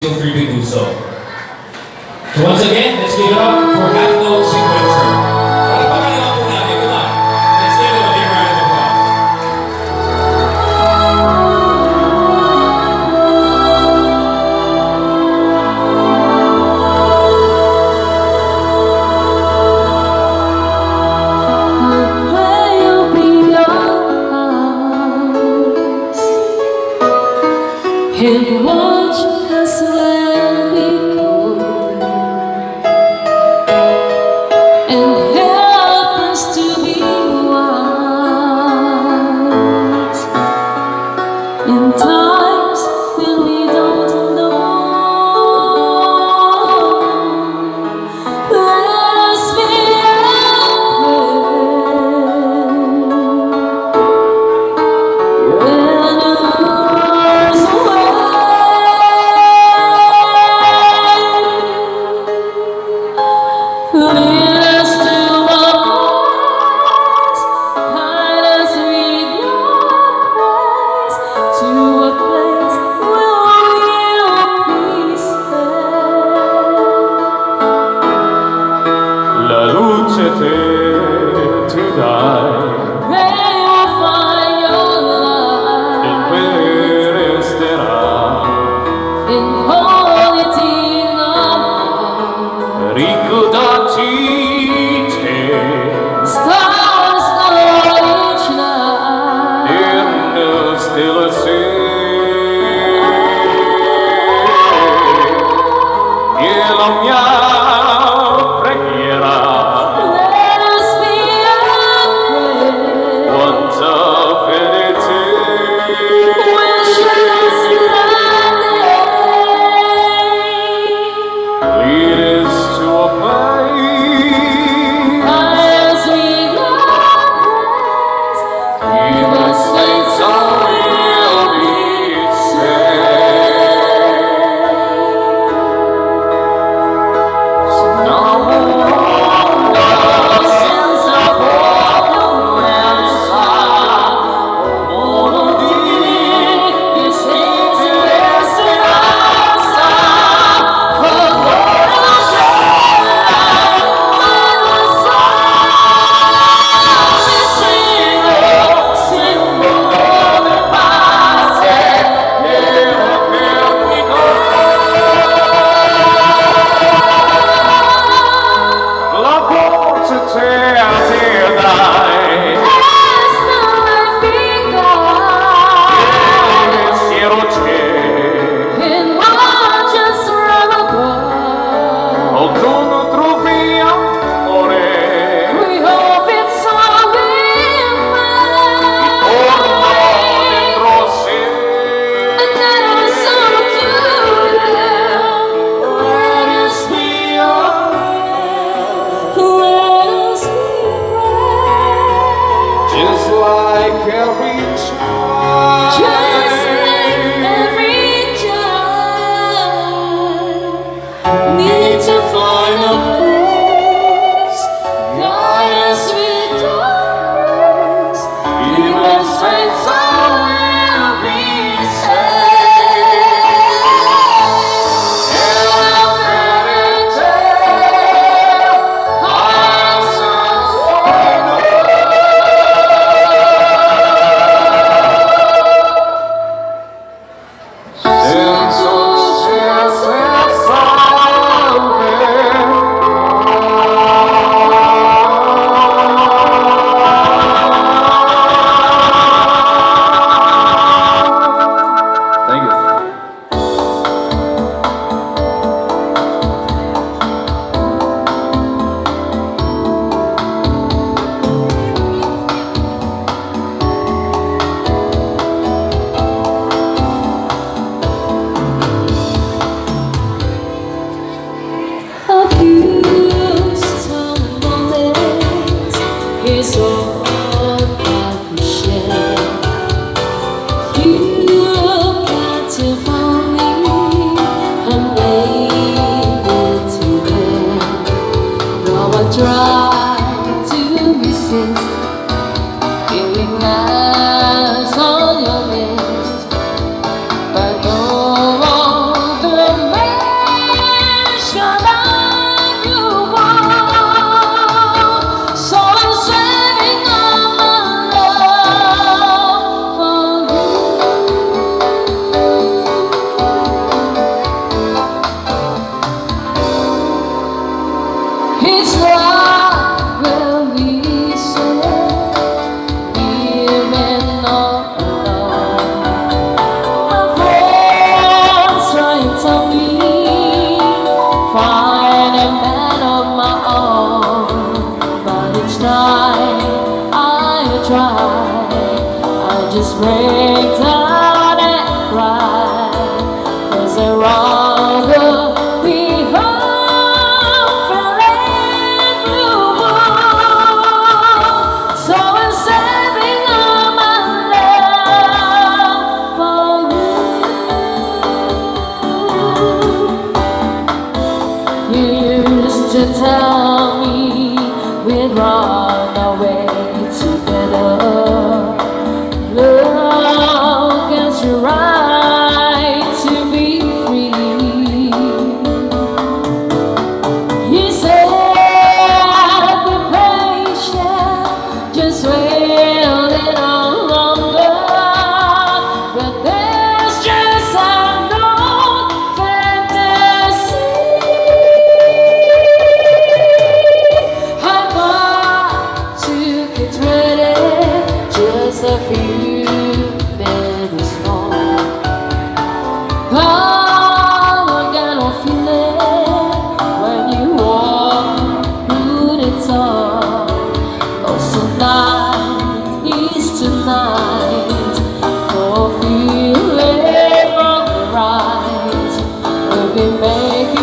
feel free to do so. So once again, let's give it up for Half Note Sequencer. Ipakalaman po natin, come on. Let's give them a big round of applause. And watch us let me go, and help us to be wise in times when we don't know. Let us be lead us to a place, guide us with your grace, to a place where we'll be safe. La luce te dai, Pray you'll find your e light qui resterà. in quality of Ricordati te, stars glow each night. in nel stille sea. E la mia preghiera, Let us be afraid. quanta fede te. When shadows surround us, break down and cry, 'cause they're all gonna be home, feeling blue moon. So I'm saving all my love for you. You used to tell me we'd run away together. Love gets you right to be free. You said be patient, just wait a little longer. But there's just an old fantasy. I got to get ready, just a few minutes more. Come on, get no feeling when you walk through the door. 'Cause tonight is tonight for feeling alright. We'll be making